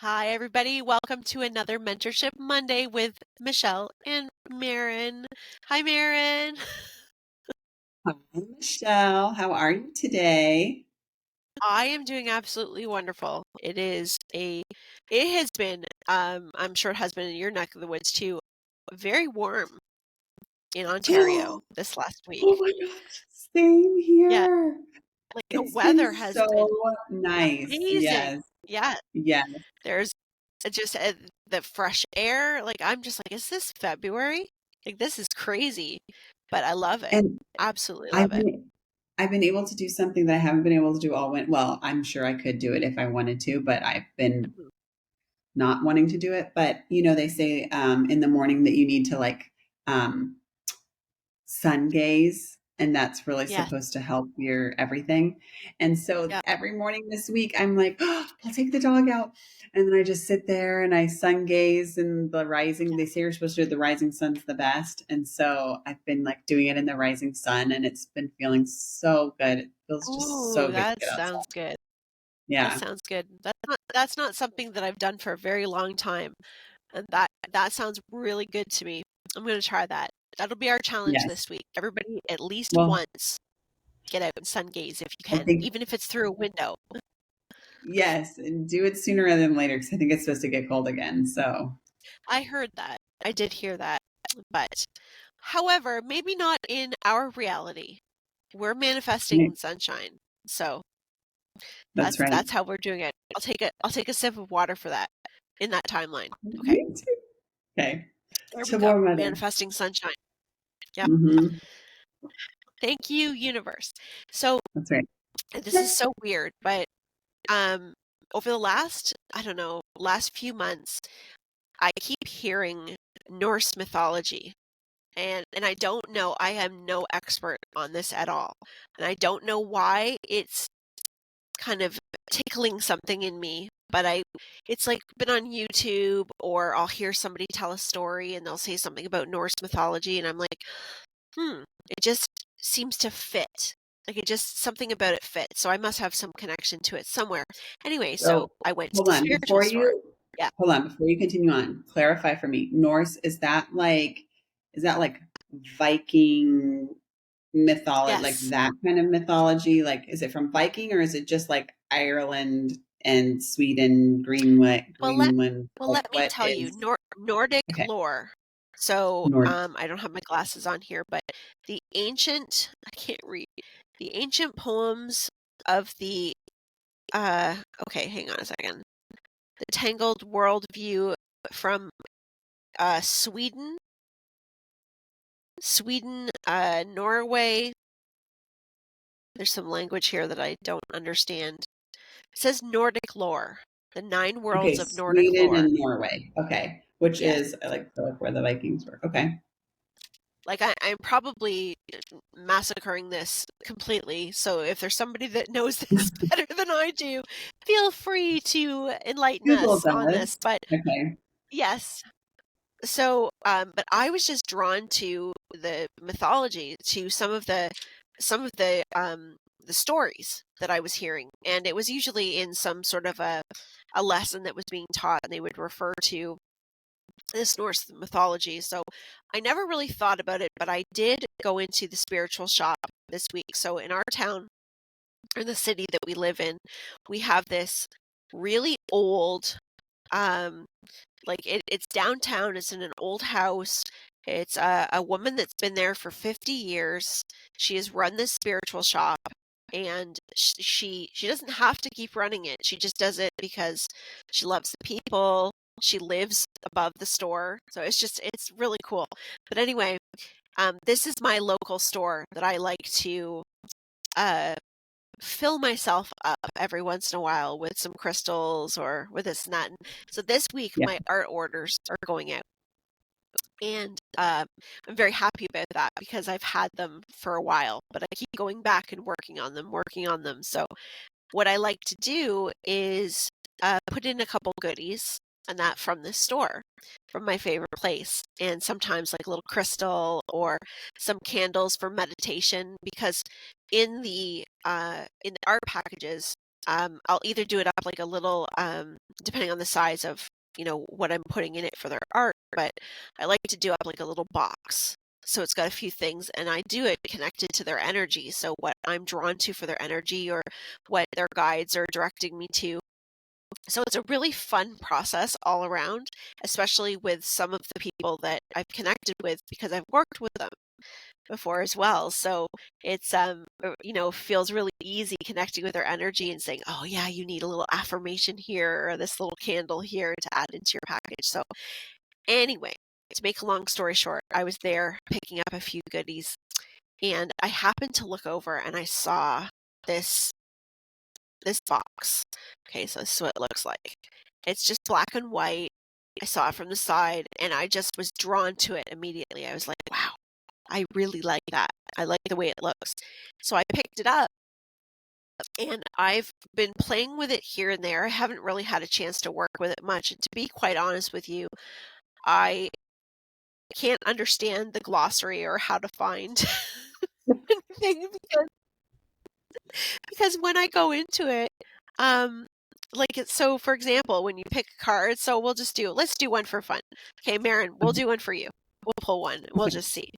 Hi, everybody. Welcome to another Mentorship Monday with Michelle and Maren. Hi, Maren. Hi, Michelle. How are you today? I am doing absolutely wonderful. It has been, I'm sure it has been in your neck of the woods too, very warm in Ontario Oh this last week. my gosh, same Yeah, here. like the It's been weather has so been nice. amazing. Yes, Yeah, yes. there's just the fresh air. Like, I'm just like, is this February? Like, this is crazy, but I love it. And Absolutely love I've it. been I've been able to do something that I haven't been able to do all winter. Well, I'm sure I could do it if I wanted to, but I've been Mhm. not wanting to do it. But they say in the morning that you need to um, sun gaze, and that's really Yes. supposed to help your everything. And so Yeah. every morning this week I'm like, oh, I'll take the dog out, and then I just sit there and I sun gaze in the rising. They say you're supposed to do it, the rising sun's the best, and so I've been like doing it in the rising sun, and it's been feeling so good. It feels just so Ooh, good to that get outside. sounds good. That Yeah. sounds good. That's not something that I've done for a very long time, and that sounds really good to me. I'm gonna try that. That'll be our challenge Yes. this week. Everybody at least Well, once get out and sun gaze if you I can, think even if it's through a window. yes, and do it sooner rather than later because I think it's supposed to get cold again. So I heard that. I did hear that. But however, maybe not in our reality. We're yeah, manifesting sunshine. So that's right. that's how we're doing it. I'll take a sip of water for that in that timeline. Okay. Me too. Okay. There we To go. warm weather. Manifesting sunshine. Yep. Hmm. Thank you, universe. So That's right. this is so weird, but um over the last, I don't know, last few months, I keep hearing Norse mythology. And I don't know, I am no expert on this at all. And I don't know why it's kind of tickling something in me, but it's like been on YouTube, or I'll hear somebody tell a story and they'll say something about Norse mythology and I'm like, it just seems to fit. Like, it just, something about it fits. So I must have some connection to it somewhere. Anyway, so So I went to hold the on spiritual store. Yeah. before you continue on, clarify for me. Norse, is that like Viking mythology, like Yes. that kind of mythology? Like, is it from Viking or is it just like Ireland and Sweden, Well, let Greenland? well Like let me what tell you, is Nordic okay, lore. So, Norse. I don't have my glasses on here, but I can't read. The ancient poems of the uh okay, hang on a second. The Tangled Worldview from Sweden, Norway. There's some language here that I don't understand. It says Nordic lore, the nine Okay, worlds of Nordic Sweden lore. and Norway. Okay. Which Yes. is like where the Vikings were. Okay. Like, I'm probably massacring this completely. So if there's somebody that knows this better than I do, feel free to enlighten Google us on this. does. But Okay. yes, so but I was just drawn to the mythology, to some of the stories that I was hearing, and it was usually in some sort of a lesson that was being taught, and they would refer to this Norse mythology. So I never really thought about it, but I did go into the spiritual shop this week. So in our town, or the city that we live in, we have this really old, um, it's downtown. It's in an old house. It's a woman that's been there for 50 years. She has run this spiritual shop, and she doesn't have to keep running it. She just does it because she loves the people. She lives above the store. So it's really cool. But anyway, this is my local store that I like to uh fill myself up every once in a while with some crystals or with this and that. And so this week, Yeah. my art orders are going out. And I'm very happy about that because I've had them for a while, but I keep going back and working on them, working on them. So what I like to do is put in a couple goodies, and that from this store, from my favorite place, and sometimes like a little crystal or some candles for meditation, because in the art packages I'll either do it up like a little, depending on the size of, what I'm putting in it for their art, but I like to do up like a little box. So it's got a few things, and I do it connected to their energy. So what I'm drawn to for their energy, or what their guides are directing me to. So it's a really fun process all around, especially with some of the people that I've connected with because I've worked with them before as well. So it's feels really easy connecting with their energy and saying, "Oh yeah, you need a little affirmation here or this little candle here to add into your package." So anyway, to make a long story short, I was there picking up a few goodies, and I happened to look over and I saw this box. Okay, so this is what it looks like. It's just black and white. I saw it from the side and I just was drawn to it immediately. I was like, wow, I really like that. I like the way it looks. So I picked it up and I've been playing with it here and there. I haven't really had a chance to work with it much. And to be quite honest with you, I can't understand the glossary or how to find anything because when I go into it, like it's so for example, when you pick a card, so let's do one for fun. Okay, Maren, we'll do one for you. We'll pull one. We'll Okay. just see.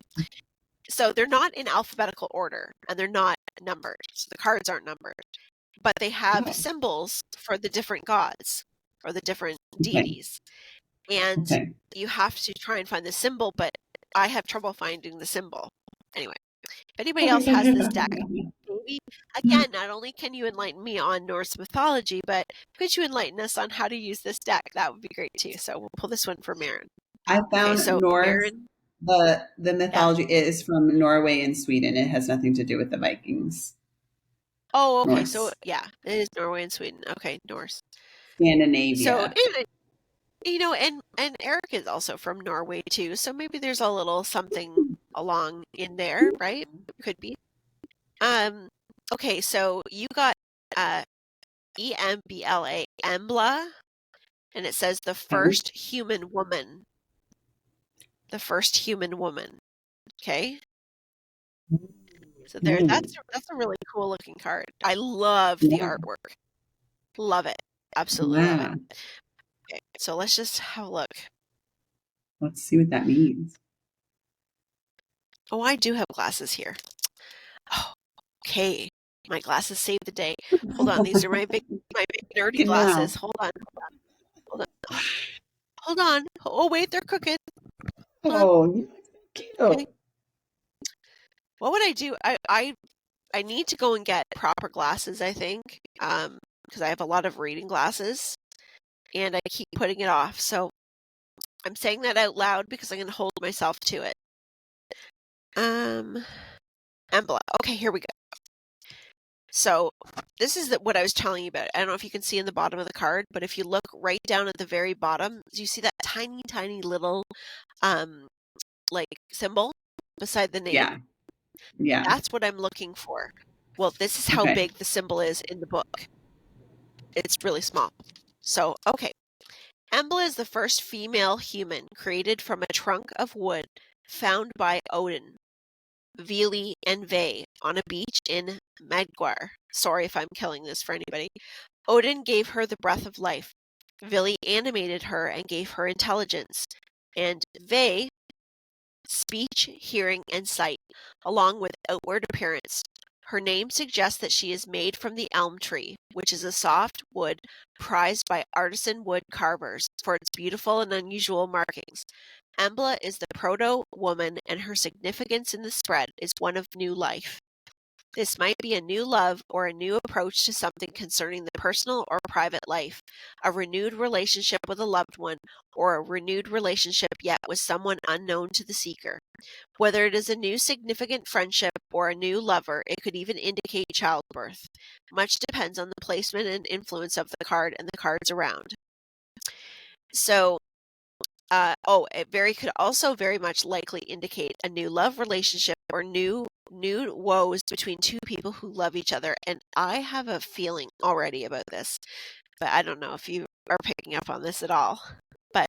So they're not in alphabetical order and they're not numbered. So the cards aren't numbered, but they have Oh, symbols for the different gods or the different okay. deities. And Okay. you have to try and find the symbol, but I have trouble finding the symbol. Anyway, if anybody else has this deck, maybe, again, not only can you enlighten me on Norse mythology, but could you enlighten us on how to use this deck? That would be great too. So we'll pull this one for Maren. I Okay, found so Norse. Maren, The yeah. mythology is from Norway and Sweden. It has nothing to do with the Vikings. Oh, okay. So Norse, yeah, it is Norway and Sweden. Okay, Norse. So, Scandinavia. and Eric is also from Norway too. So maybe there's a little something along in there, right? Could be. Um, okay, so you got uh EMBLA, Embla, and it says the Okay. first human woman. The first human woman. Okay? So there Okay. that's a really cool looking card. I love the Yeah. artwork. Love it. Absolutely love it. Yeah. Okay, so let's just have a look. Let's see what that means. Oh, I do have glasses here. Oh, okay. My glasses saved the day. Hold on, these are my big nerdy Good now. glasses. Hold on, hold on. Oh wait, they're crooked. Hold on. Oh, you look so Okay. cute. What would I do? I need to go and get proper glasses, I think. Because I have a lot of reading glasses and I keep putting it off. So I'm saying that out loud because I'm going to hold myself to it. Um, Embla. Okay, here we go. So this is what I was telling you about. I don't know if you can see in the bottom of the card, but if you look right down at the very bottom, do you see that tiny, tiny little um like symbol beside the name? Yeah. Yeah. That's what I'm looking for. Well, this is how Okay. big the symbol is in the book. It's really small. So, okay. Embla is the first female human created from a trunk of wood found by Odin, Vili, and Ve on a beach in Madgar. Sorry if I'm killing this for anybody. Odin gave her the breath of life. Vili animated her and gave her intelligence. And Ve, speech, hearing, and sight, along with outward appearance. Her name suggests that she is made from the elm tree, which is a soft wood prized by artisan wood carvers for its beautiful and unusual markings. Embla is the proto-woman, and her significance in the spread is one of new life. This might be a new love or a new approach to something concerning the personal or private life, a renewed relationship with a loved one, or a renewed relationship yet with someone unknown to the seeker. Whether it is a new significant friendship or a new lover, it could even indicate childbirth. Much depends on the placement and influence of the card and the cards around. So, it could also very much likely indicate a new love relationship or new woes between two people who love each other. And I have a feeling already about this, but I don't know if you are picking up on this at all. But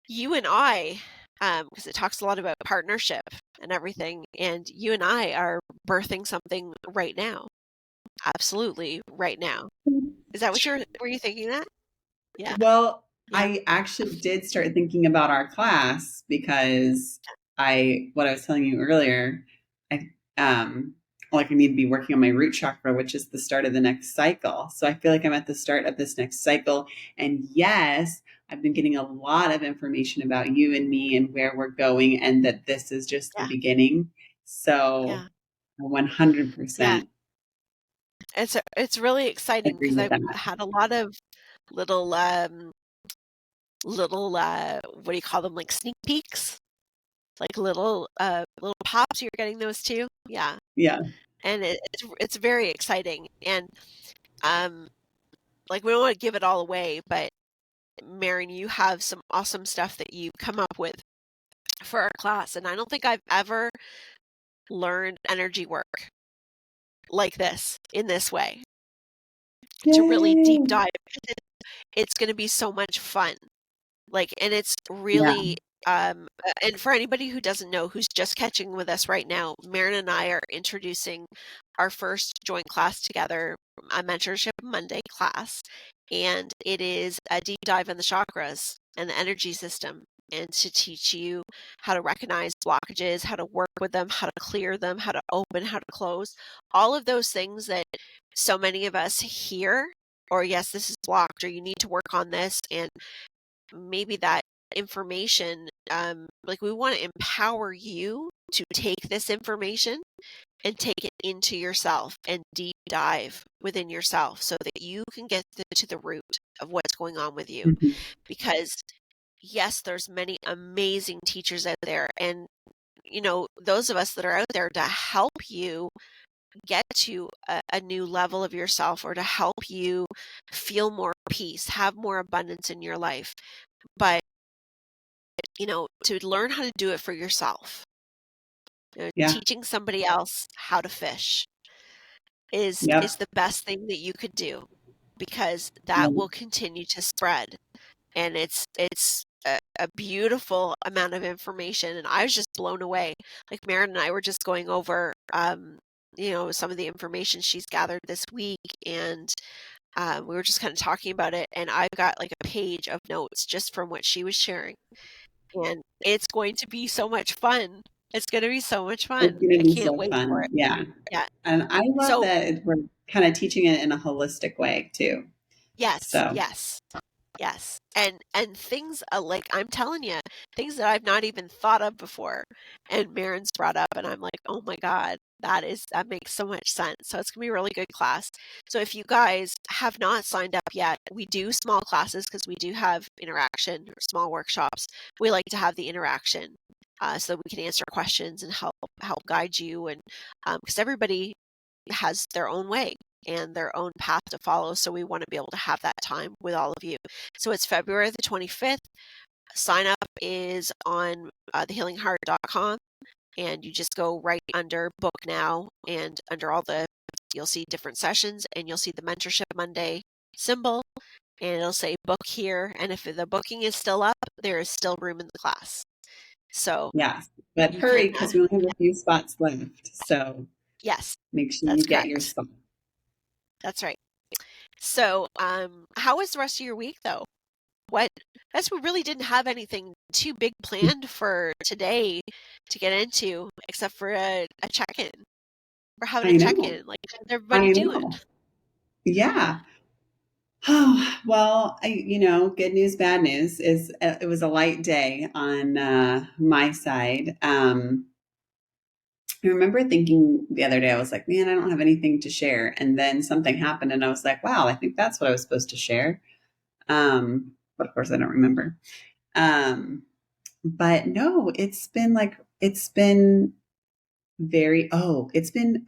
you and I, because it talks a lot about partnership and everything, and you and I are birthing something right now. absolutely right now. Is that what were you thinking that? Yeah. Well, Yeah. I actually did start thinking about our class because what I was telling you earlier, I, like I need to be working on my root chakra, which is the start of the next cycle. So I feel like I'm at the start of this next cycle. And yes, I've been getting a lot of information about you and me and where we're going, and that this is just the Yeah. beginning. So Yeah. I Yeah. 100% It's really exciting agree because with I've that. had a lot of little little what do you call them, like sneak peeks, like little pops. You're getting those too? Yeah. Yeah. And it's very exciting. And um like we don't want to give it all away, but Maren, you have some awesome stuff that you come up with for our class, and I don't think I've ever learned energy work like this in this way to really deep Yay. dive. It's going to be so much fun. Like, and it's Yeah. really, and for anybody who doesn't know, who's just catching with us right now, Maren and I are introducing our first joint class together, a Mentorship Monday class, and it is a deep dive in the chakras and the energy system, and to teach you how to recognize blockages, how to work with them, how to clear them, how to open, how to close, all of those things that so many of us hear, or yes, this is blocked, or you need to work on this, and maybe that information, like we want to empower you to take this information and take it into yourself and deep dive within yourself so that you can get to the root of what's going on with you. Mhm. Because yes, there's many amazing teachers out there, and those of us that are out there to help you get to a new level of yourself, or to help you feel more peace, have more abundance in your life. But to learn how to do it for yourself. Yeah. Teaching somebody else how to fish is Yep. the best thing that you could do, because that Yep. will continue to spread, and it's a beautiful amount of information, and I was just blown away. Like Maren and I were just going over some of the information she's gathered this week, and we were just kind of talking about it, and I've got like a page of notes just from what she was sharing. And it's going to be so much fun. It's gonna be so much It's fun. going to I be can't so wait for fun. it. Yeah. Yeah. And I love So, that we're kind of teaching it in a holistic way too. yes, So, yes, yes. And things, like I'm telling you, things that I've not even thought of before, and Maren's brought up, and I'm like, "Oh my God, that makes so much sense." So it's gonna be a really good class. So if you guys have not signed up yet, we do small classes because we do have interaction or small workshops. We like to have the interaction, so that we can answer questions and help guide you, and because everybody has their own way and their own path to follow. So we want to be able to have that time with all of you. So it's February the 25th. Sign up is on thehealingheart.com, and you just go right under book now, and under you'll see different sessions, and you'll see the Mentorship Monday symbol, and it'll say book here. And if the booking is still up, there is still room in the class. So yes. But you can, hurry because we only have a few spots left. So yes, make sure you that's get your correct. spot. That's right. So, how was the rest of your week though? What, as we really didn't have anything too big planned for today to get into, except for a check-in. We're having a I know. check-in. Like, how's everybody I doing? know. Yeah. Oh, well, good news, bad news is it was a light day on my side. I remember thinking the other day, I was like, man, I don't have anything to share. And then something happened, and I was like, wow, I think that's what I was supposed to share. But of course, I don't remember. Um, but no, it's been it's been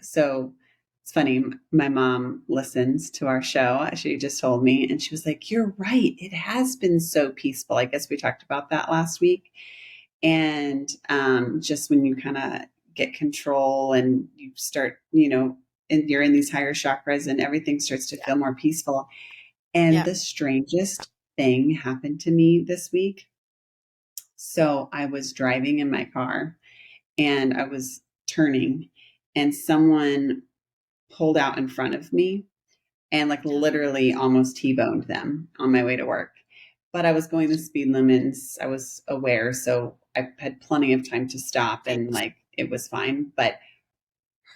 so, it's funny. My mom listens to our show. She just told me, and she was like, you're right. It has been so peaceful. I guess we talked about that last week. And just when you kind of get control and you start, and you're in these higher chakras and everything starts to Yeah. feel more peaceful. And Yeah. the strangest thing happened to me this week. So I was driving in my car and I was turning, and someone pulled out in front of me and like Yeah. literally almost T-boned them on my way to work. But I was going the speed limits. I was aware, so I had plenty of time to stop and Thanks. like it was fine. But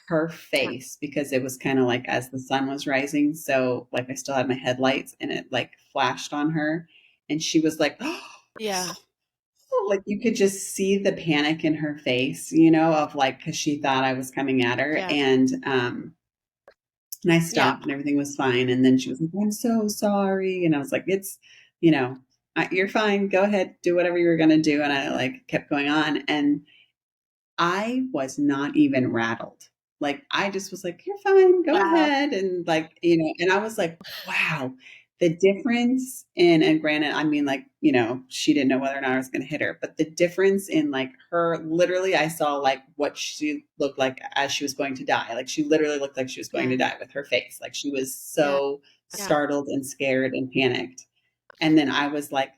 her Yeah. face, because it was kind of like as the sun was rising, so like I still had my headlights and it like flashed on her and she was like, Yeah. like you could just see the panic in her face, you know, of like, because she thought I was coming at her. Yeah. And I Yeah. stopped and everything was fine. And then she was like, I'm so sorry. And I was like, it's, you know, you're fine. Go ahead, do whatever you were going to do. And I like kept going on. And I was not even rattled. Like I just was like, you're fine, go Wow. ahead. And like, you know, and I was like, wow, the difference in, and granted, I mean, like, you know, she didn't know whether or not I was going to hit her, but the difference in like her, literally, I saw like what she looked like as she was going to die. Like she literally looked like she was going Yeah. to die with her face. Like she was Yeah. so Yeah. startled and scared and panicked. And then I was like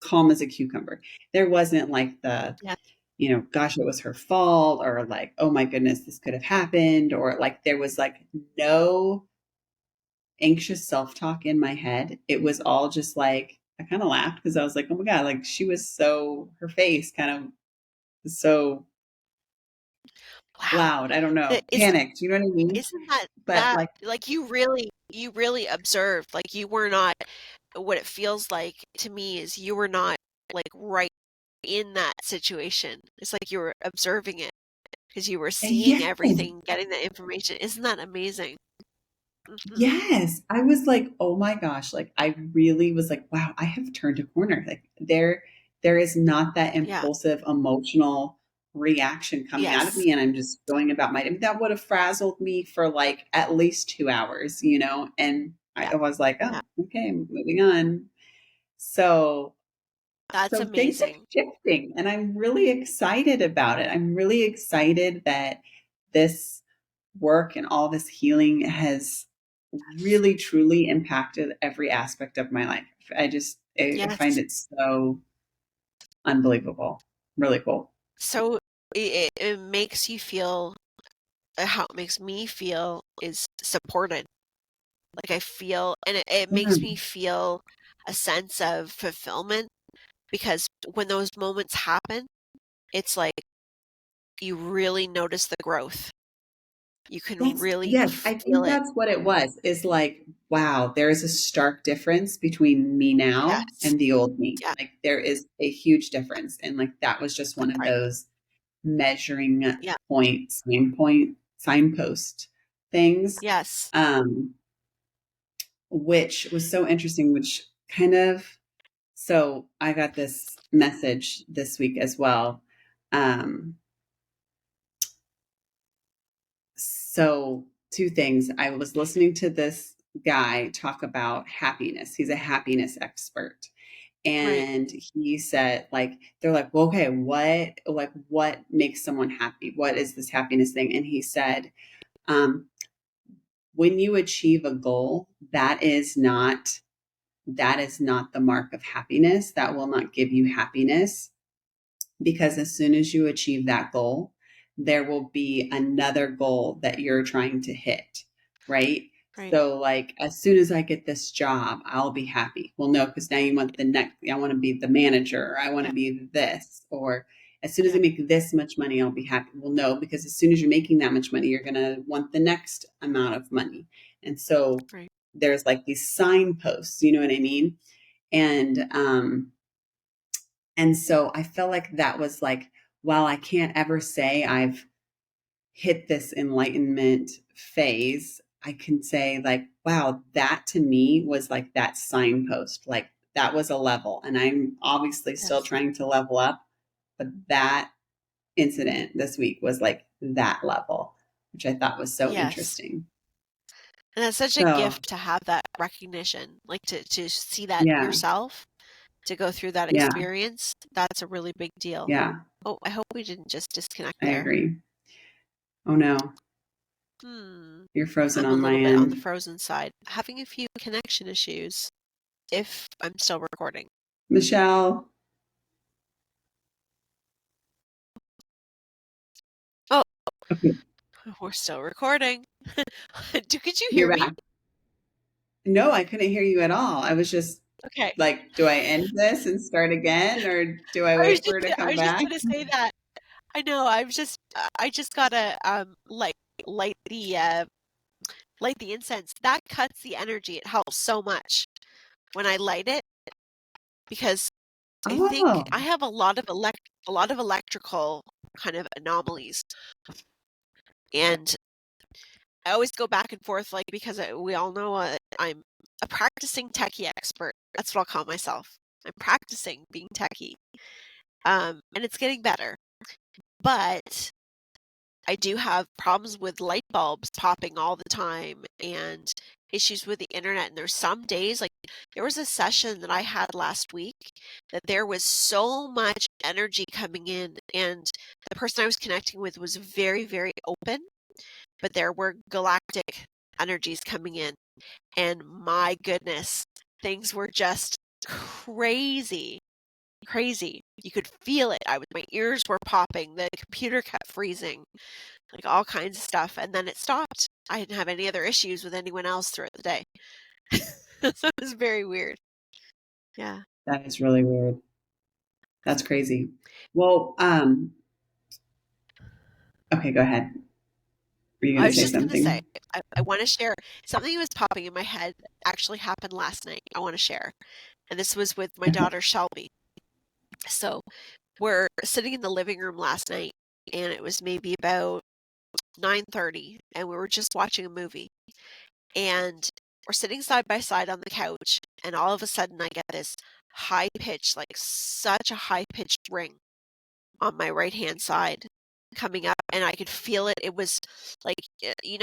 calm as a cucumber. There wasn't like the, Yeah. you know, gosh, it was her fault, or like, oh my goodness, this could have happened, or like there was like no anxious self talk in my head. It was all just like, I kind of laughed because I was like, oh my God, like she was so, her face kind of so Wow. loud. I don't know, Is panicked. You know what I mean? isn't that But that like, like you really observed, like you were not, what it feels like to me is you were not like right in that situation. It's like you were observing it because you were seeing yes, everything, getting the information. Isn't that amazing? Hmm. yes. I was like, oh my gosh, like I really was like, wow, I have turned a corner. Like there is not that Yeah. impulsive emotional reaction coming out of Yes. me and I'm just going about my, I mean, that would have frazzled me for like at least 2 hours, you know? And Yeah. I was like, oh, Yeah. okay, moving on. So That's so things are amazing. shifting and I'm really excited about it. I'm really excited that this work and all this healing has really truly impacted every aspect of my life. I find Yes. it so unbelievable. Really cool. So it makes you feel, how it makes me feel is supported. Like I feel, and it makes me Mm. feel a sense of fulfillment because when those moments happen, it's like you really notice the growth. You can That's, really yes, I feel think it. that's what it was. Is like, wow, there is a stark difference between me now Yes. and the old me. Yeah. Like there is a huge difference. And like that was just one That's of right. those measuring Yeah. signpost things. Yes. Um, which was so interesting, which kind of, so I got this message this week as well. Um, so two things. I was listening to this guy talk about happiness. He's a happiness expert. Right. And he said, like, they're like, well, okay, what makes someone happy? What is this happiness thing? And he said, um, when you achieve a goal, that is not the mark of happiness. That will not give you happiness because as soon as you achieve that goal, there will be another goal that you're trying to hit, right? Right. So, like, as soon as I get this job, I'll be happy. Well, no, because now you want the next, I want to be the manager, or I want Yeah. to be this, or as soon as I Yeah. make this much money, I'll be happy. Well, no, because as soon as you're making that much money, you're going to want the next amount of money. And so Right. there's like these signposts, you know what I mean? And and so I felt like that was like, while I can't ever say I've hit this enlightenment phase, I can say like, wow, that to me was like that signpost. Like that was a level. And I'm obviously still Yes. trying to level up, but that incident this week was like that level, which I thought was so Yes. interesting. And that's such a So gift to have that recognition, like to see that in yeah, yourself, to go through that yeah, experience. That's a really big deal. yeah, Oh, I hope we didn't just disconnect I there. agree. Oh no, Hmm. you're frozen I'm a on my little bit on the end. frozen side, having a few connection issues if I'm still recording. Michelle. Oh, Okay. We're still recording. Could you You're hear me? back. No, I couldn't hear you at all. I was just Okay. like, do I end this and start again, or do I wait for her to I come was just back? gonna say that. I know. I just gotta light light the incense. That cuts the energy. It helps so much when I light it because I think Oh, I have a lot of electrical kind of anomalies, and I always go back and forth like because we all know I'm a practicing techie expert. That's what I'll call myself. I'm practicing being techie. And it's getting better. But I do have problems with light bulbs popping all the time and issues with the internet. And there's some days, like there was a session that I had last week that there was so much energy coming in, and the person I was connecting with was very, very open, but there were galactic energies coming in. And my goodness, things were just crazy. Crazy. You could feel it. My ears were popping. The computer kept freezing, like all kinds of stuff. And then it stopped. I didn't have any other issues with anyone else throughout the day. So it was very weird. Yeah. that is really weird. That's crazy. Well, okay, go ahead. Were you going I to was say just going to say, something? I want to share something that was popping in my head actually happened last night. I want to share. And this was with my Okay. daughter, Shelby. So we're sitting in the living room last night, and it was maybe about 9:30, and we were just watching a movie. And we're sitting side by side on the couch, and all of a sudden I get this high pitch, like such a high pitched ring on my right hand side coming up, and I could feel it. It was like,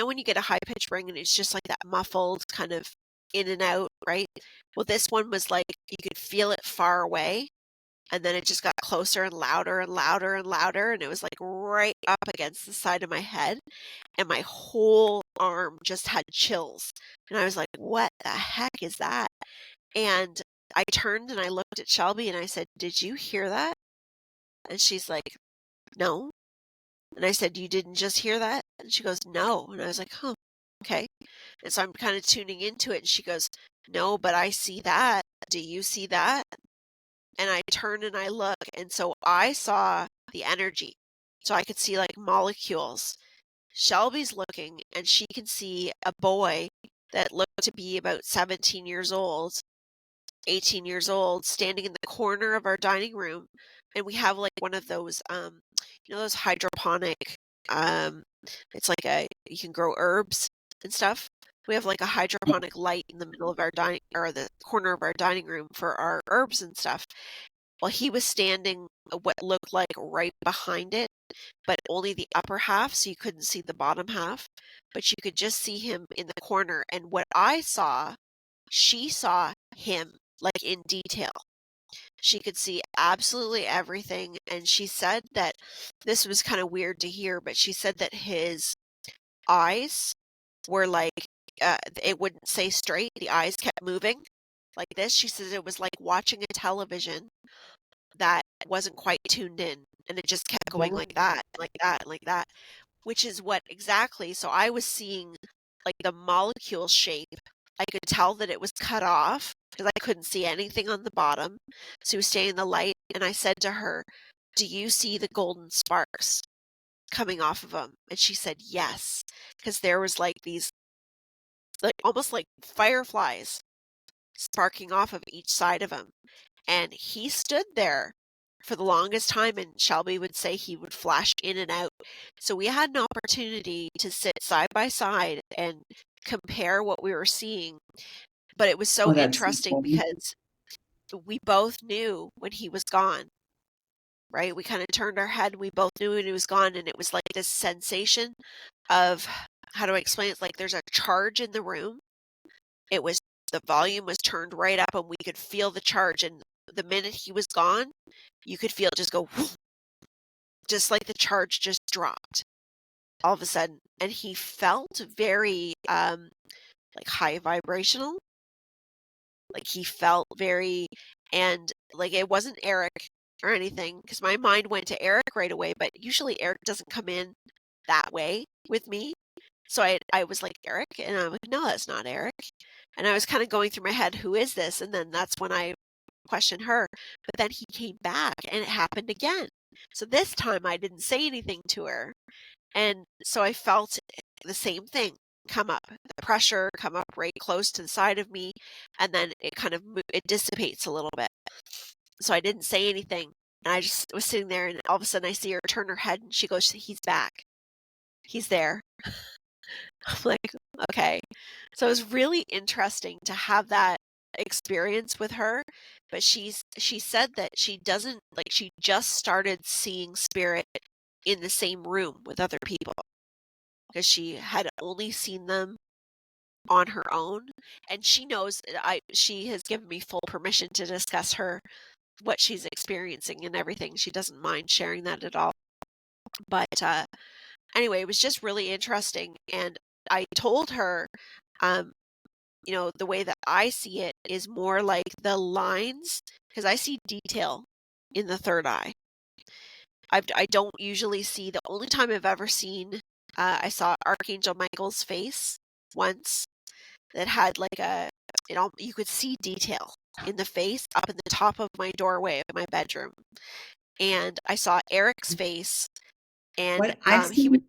when you get a high pitched ring and it's just like that muffled kind of in and out, right? Well, this one was like you could feel it far away, and then it just got closer and louder and louder and louder, and it was like right up against the side of my head, and my whole arm just had chills. And I was like, what the heck is that? And I turned and I looked at Shelby and I said, did you hear that? And she's like, no. And I said, you didn't just hear that? And she goes, no. And I was like, huh, okay. And so I'm kind of tuning into it. And she goes, no, but I see that. Do you see that? And I turn and I look. And so I saw the energy. So I could see like molecules. Shelby's looking and she can see a boy that looked to be about 17 years old, 18 years old, standing in the corner of our dining room. And we have like one of those, those hydroponic, um, it's like you can grow herbs and stuff. We have like a hydroponic light in the middle of our or the corner of our dining room for our herbs and stuff. Well, he was standing what looked like right behind it, but only the upper half, so you couldn't see the bottom half, but you could just see him in the corner. And what I saw, she saw him like in detail. She could see absolutely everything. And she said that this was kind of weird to hear, but she said that his eyes were like, it wouldn't stay straight. The eyes kept moving like this. She says it was like watching a television that wasn't quite tuned in, and it just kept going Yeah. like that, like that, like that, which is what exactly. So I was seeing like the molecule shape. I could tell that it was cut off because I couldn't see anything on the bottom. So he was staying in the light, and I said to her, do you see the golden sparks coming off of him? And she said yes, because there was like these like almost like fireflies sparking off of each side of him. And he stood there for the longest time, and Shelby would say he would flash in and out. So we had an opportunity to sit side by side and compare what we were seeing. But it was so Oh, that's so interesting cool. because we both knew when he was gone, right? We kind of turned our head. We both knew when he was gone. And it was like this sensation of, how do I explain it? It's like there's a charge in the room. It was, the volume was turned right up and we could feel the charge. And the minute he was gone, you could feel it just go, just like the charge just dropped all of a sudden. And he felt very like high vibrational. Like he felt very, and like it wasn't Eric or anything, because my mind went to Eric right away, but usually Eric doesn't come in that way. with me. So I was like, Eric? And I'm like, no, that's not Eric. And I was kind of going through my head, who is this? And then that's when I questioned her. But then he came back and it happened again. So this time I didn't say anything to her. And so I felt the same thing come up, the pressure come up right close to the side of me. And then it kind of, it dissipates a little bit. So I didn't say anything. And I just was sitting there and all of a sudden I see her turn her head and she goes, he's back. He's there. I'm like, okay. So it was really interesting to have that experience with her, but she said that she doesn't, like, she just started seeing spirit in the same room with other people because she had only seen them on her own, and she knows she has given me full permission to discuss what she's experiencing and everything. She doesn't mind sharing that at all. But anyway, it was just really interesting, and I told her, the way that I see it is more like the lines, because I see detail in the third eye. I don't usually see, the only time I've ever seen, I saw Archangel Michael's face once that had like you could see detail in the face up in the top of my doorway of my bedroom. And I saw Eric's face, and What I've he was, seen,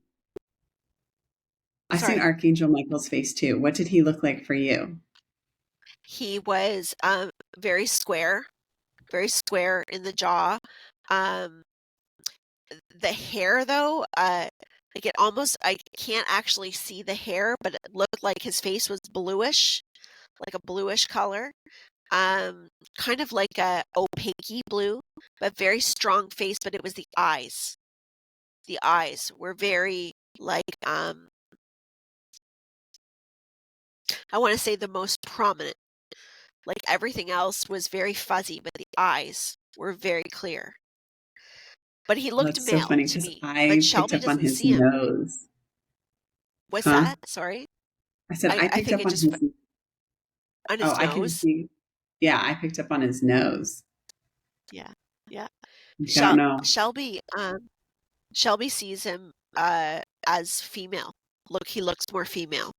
I've seen sorry, Archangel Michael's face too. What did he look like for you? he was very square in the jaw. Um, the hair though, like it almost, I can't actually see the hair, but it looked like his face was bluish, like a bluish color. Kind of like a opaque blue, but very strong face, but it was the eyes. The eyes were very like, I want to say the most prominent. Like everything else was very fuzzy, but the eyes were very clear. But he looked That's so male funny to because me, but I picked Shelby up on doesn't his see him. nose. What's Huh? that? Sorry. I said I I picked think up it on just, his. on Oh, his I can nose. see. Yeah, I picked up on his nose. Yeah. Yeah. Like, I don't know. Shelby sees him as female. He looks more female.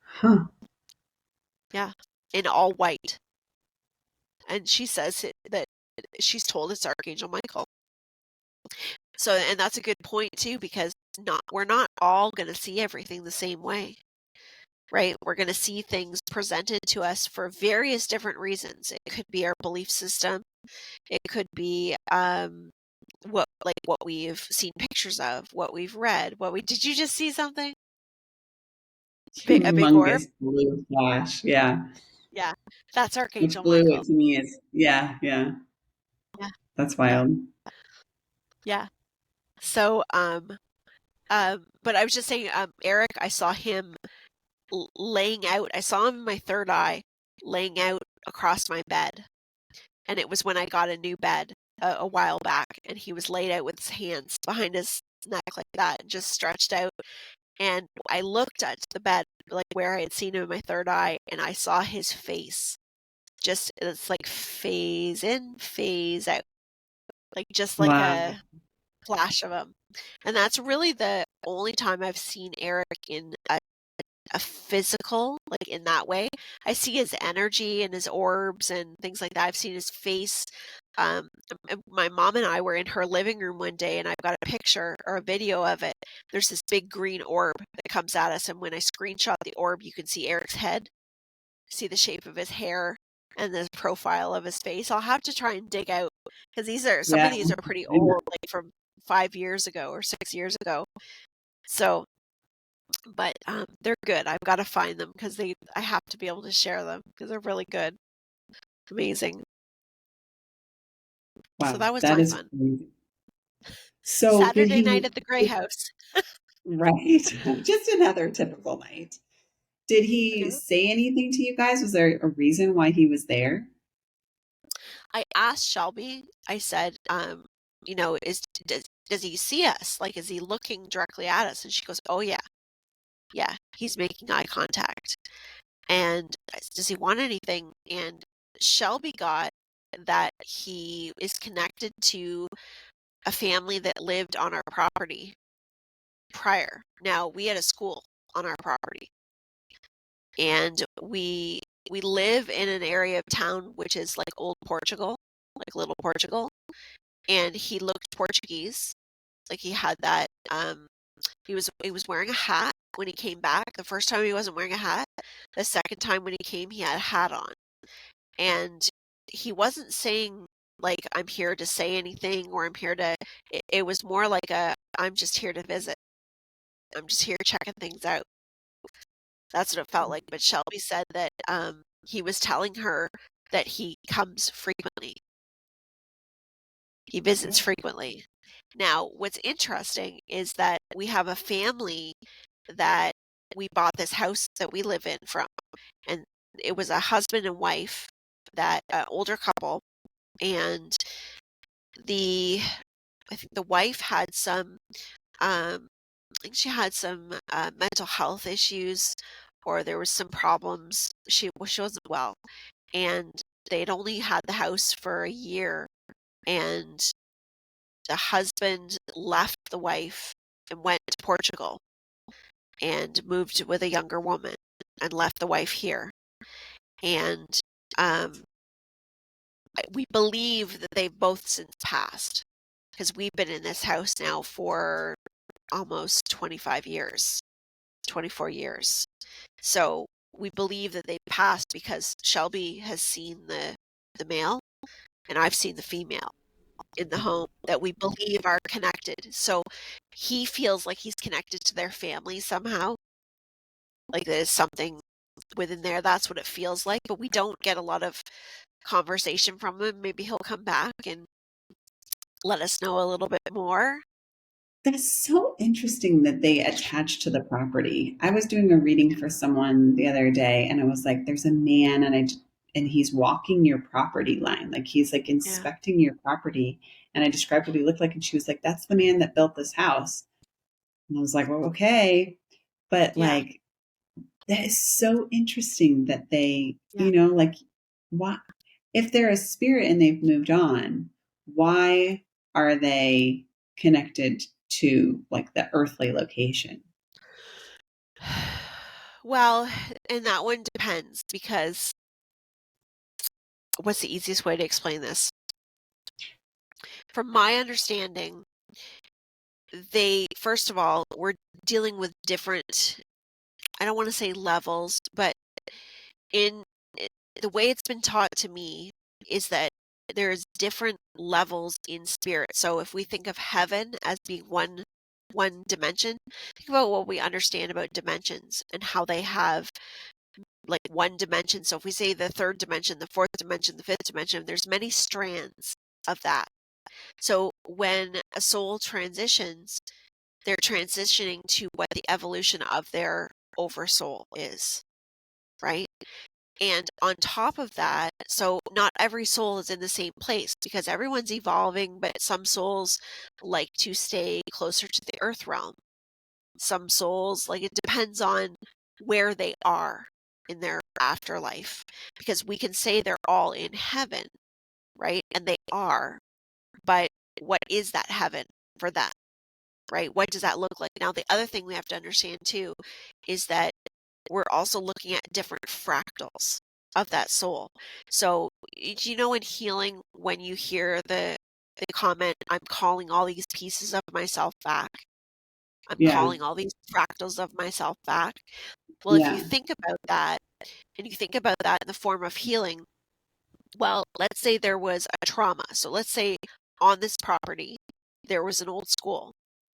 Huh. Yeah. In all white. And she says that she's told it's Archangel Michael. So, and that's a good point too, because we're not all going to see everything the same way, right? We're going to see things presented to us for various different reasons. It could be our belief system. It could be what we've seen pictures of, what we've read, did you just see something? A big orb? Humongous blue flash. Yeah. Yeah. That's Which Archangel blue Michael. it to me is, yeah, yeah. Yeah. That's Yeah. wild. Yeah. So, but I was just saying, Eric, I saw him laying out. I saw him in my third eye, laying out across my bed. And it was when I got a new bed a while back, and he was laid out with his hands behind his neck like that, and just stretched out. And I looked at the bed, like where I had seen him in my third eye, and I saw his face. Just, it's like phase in, phase out, like just like Wow. a flash of him. And that's really the only time I've seen Eric in a physical, like in that way. I see his energy and his orbs and things like that. I've seen his face. My mom and I were in her living room one day, and I've got a picture or a video of it. There's this big green orb that comes at us, and when I screenshot the orb, you can see Eric's head, see the shape of his hair, and the profile of his face. I'll have to try and dig out, because some of Yeah. these are pretty I know. old, like from 5 years ago or 6 years ago. So, but they're good. I've got to find them because I have to be able to share them because they're really good. Amazing. So Wow. that was That my is fun. crazy. So did Saturday night he, at the Grey House. right? Just another typical night. Did he Yeah. say anything to you guys? Was there a reason why he was there? I asked Shelby, I said, does he see us? Like, is he looking directly at us? And she goes, oh yeah. Yeah, he's making eye contact. And does he want anything? And Shelby got that he is connected to a family that lived on our property. prior. Now, we had a school on our property, and we live in an area of town which is like old Portugal, like little Portugal, and he looked Portuguese. Like he had that he was wearing a hat when he came back. The first time he wasn't wearing a hat. The second time when he came, he had a hat on. And he wasn't saying like I'm here to say anything or I'm here to it was more like a I'm just here to visit. I'm just here checking things out. That's what it felt like. But Shelby said that he was telling her that he comes frequently. He visits frequently. Now, what's interesting is that we have a family that we bought this house that we live in from, and it was a husband and wife, that older couple, and the I think the wife had some I think she had some mental health issues, or there was some problems. She wasn't well, and they'd only had the house for a year, and the husband left the wife and went to Portugal and moved with a younger woman and left the wife here. And um, we believe that they've both since passed because we've been in this house now for almost 25 years, 24 years. So we believe that they passed because Shelby has seen the male and I've seen the female in the home that we believe are connected. So he feels like he's connected to their family somehow. Like there's something within there. That's what it feels like. But we don't get a lot of conversation from him. Maybe he'll come back and let us know a little bit more. That's so interesting that they attach to the property. I was doing a reading for someone the other day and I was like, there's a man and he's walking your property line. Like he's like Yeah. inspecting your property. And I described what he looked like and she was like, that's the man that built this house. And I was like, well, okay. But Yeah. like that is so interesting that they, Yeah. like why if they're a spirit and they've moved on, why are they connected to like the earthly location? Well, and that one depends because what's the easiest way to explain this? From my understanding, they, first of all, were dealing with different, I don't want to say levels, but in the way it's been taught to me is that there's different levels in spirit. So if we think of heaven as being one dimension, think about what we understand about dimensions and how they have like one dimension. So if we say the third dimension, the fourth dimension, the fifth dimension, there's many strands of that. So when a soul transitions, they're transitioning to what the evolution of their oversoul is, right? And on top of that, so not every soul is in the same place because everyone's evolving, but some souls like to stay closer to the earth realm. Some souls, like it depends on where they are in their afterlife because we can say they're all in heaven, right? And they are, but what is that heaven for them, right? What does that look like? Now, the other thing we have to understand too is that we're also looking at different fractals of that soul. So, do you know in healing when you hear the comment, I'm calling all these pieces of myself back? I'm Yeah. calling all these fractals of myself back. Well, if you Yeah. think about that and you think about that in the form of healing, well, let's say there was a trauma. So let's say on this property, there was an old school.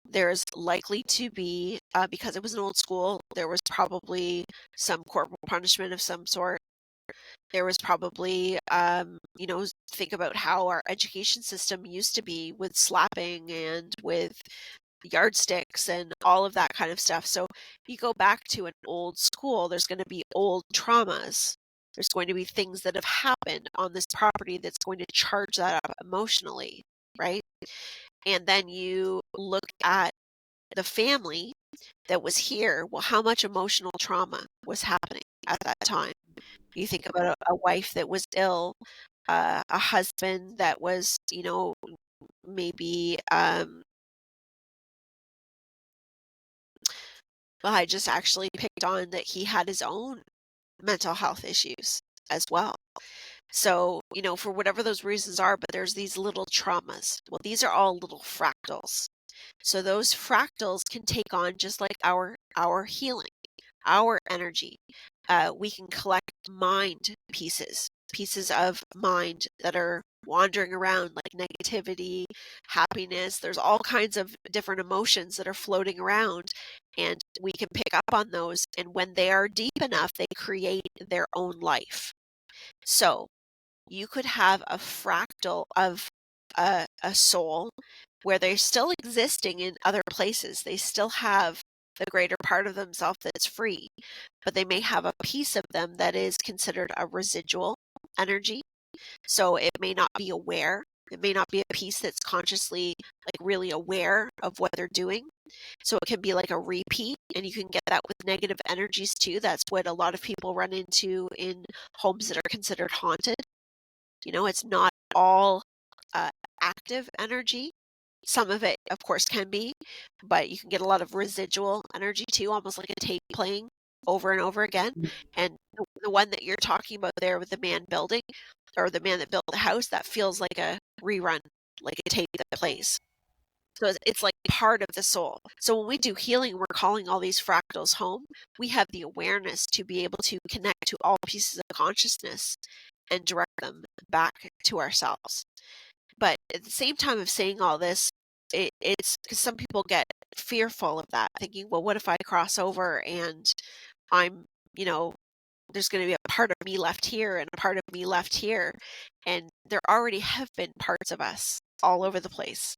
There's likely to be, because it was an old school, there was probably some corporal punishment of some sort. There was probably, think about how our education system used to be with slapping and with yardsticks and all of that kind of stuff. So if you go back to an old school, there's going to be old traumas. There's going to be things that have happened on this property that's going to charge that up emotionally, right? And then you look at the family that was here. Well, how much emotional trauma was happening at that time? You think about a wife that was ill, a husband that was, maybe I just actually picked on that he had his own mental health issues as well. So, for whatever those reasons are, but there's these little traumas. Well, these are all little fractals. So those fractals can take on just like our healing, our energy. We can collect mind pieces of mind that are wandering around, like negativity, happiness. There's all kinds of different emotions that are floating around, and we can pick up on those. And when they are deep enough, they create their own life. So you could have a fractal of a soul where they're still existing in other places. They still have the greater part of themselves that's free, but they may have a piece of them that is considered a residual energy. So it may not be aware. It may not be a piece that's consciously, like, really aware of what they're doing. So it can be like a repeat, and you can get that with negative energies too. That's what a lot of people run into in homes that are considered haunted. It's not all uh, active energy. Some of it, of course, can be, but you can get a lot of residual energy too, almost like a tape playing over and over again. And the one that you're talking about there with the man building, or the man that built the house, that feels like a rerun, like a tape that plays. So it's like part of the soul. So when we do healing, we're calling all these fractals home. We have the awareness to be able to connect to all pieces of consciousness and direct them back to ourselves. But at the same time of saying all this, it's because some people get fearful of that, thinking, well, what if I cross over and I'm, there's going to be a part of me left here and a part of me left here. And there already have been parts of us all over the place,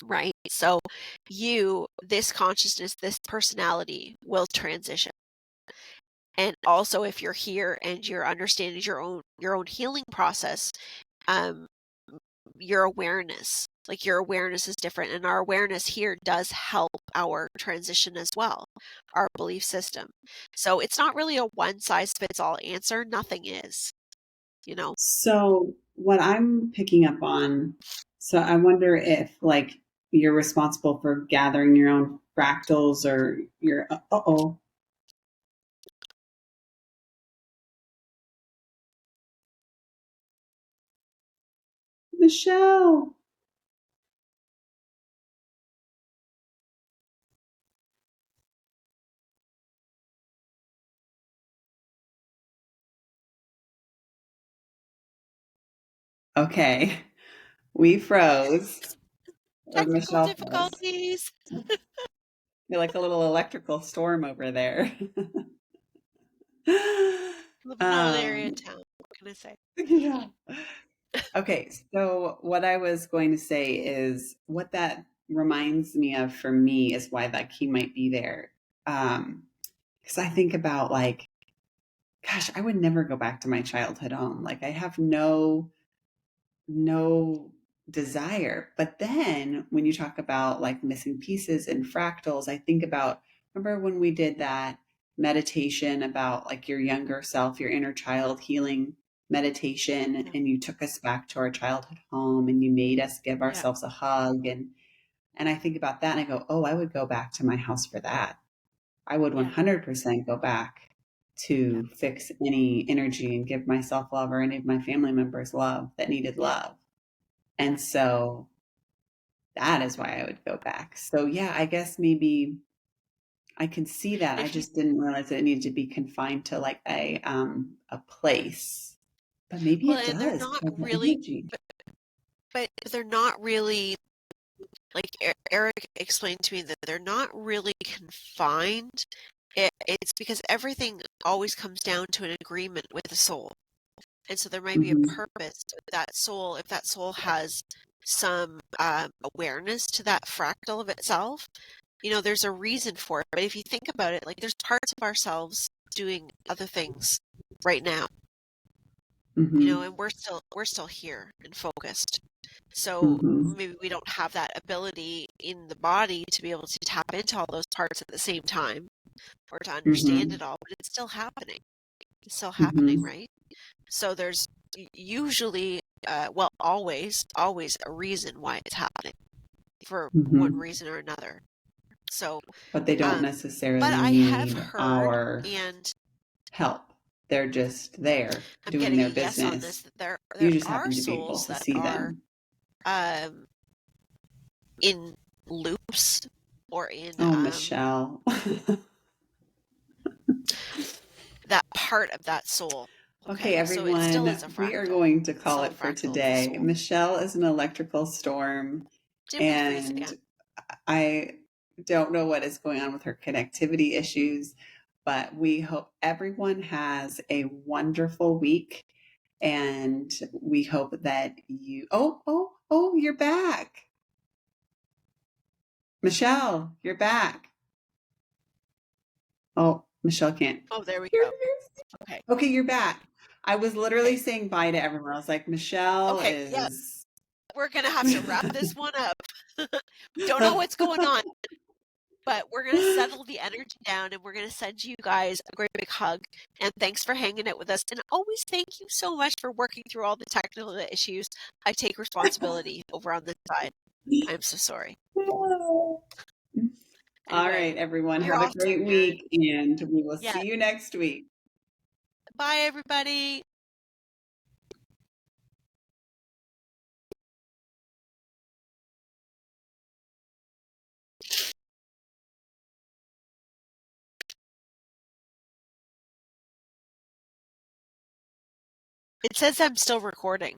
right? So this consciousness, this personality will transition. And also, if you're here and you're understanding your own healing process, um, your awareness, is different, and our awareness here does help our transition as well, our belief system. So it's not really a one size fits all answer. Nothing is, you know. So what I'm picking up on, so I wonder if like you're responsible for gathering your own fractals or your uh-oh, Michelle. Okay. We froze. Or Technical Michelle froze. difficulties. You're like a little electrical storm over there. Live in an area um, town. What can I say? yeah. Okay, so what I was going to say is what that reminds me of for me is why that key might be there. Because I think about like, gosh, I would never go back to my childhood home. Like I have no desire. But then when you talk about like missing pieces and fractals, I think about remember when we did that meditation about like your younger self, your inner child healing meditation, Yeah. and you took us back to our childhood home and you made us give Yeah. ourselves a hug and I think about that and I go, "Oh, I would go back to my house for that." I would Yeah. 100% go back Yeah. to fix any energy and give myself love or any of my family members love that needed Yeah. love. Yeah. And so that is why I would go back. So yeah, I guess maybe I can see that. I If you just didn't realize that it needed to be confined to like a place. But maybe Well, it and they're does not because the really, energy. but they're not really, like Eric explained to me, that they're not really confined. It's because everything always comes down to an agreement with the soul. And so there might be a Hmm. purpose with that soul. If that soul has some awareness to that fractal of itself, there's a reason for it. But if you think about it, like, there's parts of ourselves doing other things right now, Hmm. and we're still here and focused. So Hmm. maybe we don't have that ability in the body to be able to tap into all those parts at the same time or to understand Hmm. it all, but it's still happening. It's still happening, Hmm. right? So there's usually, well, always a reason why it's happening for one Hmm. reason or another. So, But they don't but necessarily I have need heard, our and help. They're just there I'm doing getting a their yes on this, business. that there You just are happen to be able souls to that see are them. um, in loops or in Oh, Michelle. that part of that soul. Okay, So it still is a everyone, we are fractal. going to It's call still a it for fractal of the today. soul. Michelle is an electrical storm, Did we freeze and again? I don't know what is going on with her connectivity issues, but we hope everyone has a wonderful week. And we hope that you, you're back. Michelle, you're back. Oh, Michelle can't. Oh, there we You're go. Okay. Okay, you're back. I was literally Okay. saying bye to everyone. I was like, Michelle Okay. Yeah. is. We're going to have to wrap this one up. Don't know what's going on, but we're going to settle the energy down, and we're going to send you guys a great big hug. And thanks for hanging out with us. And always thank you so much for working through all the technical issues. I take responsibility over on this side. I'm so sorry. All Anyway, right, everyone. you're Have a awesome, great Maren. week, and we will Yeah. see you next week. Bye, everybody. It says I'm still recording.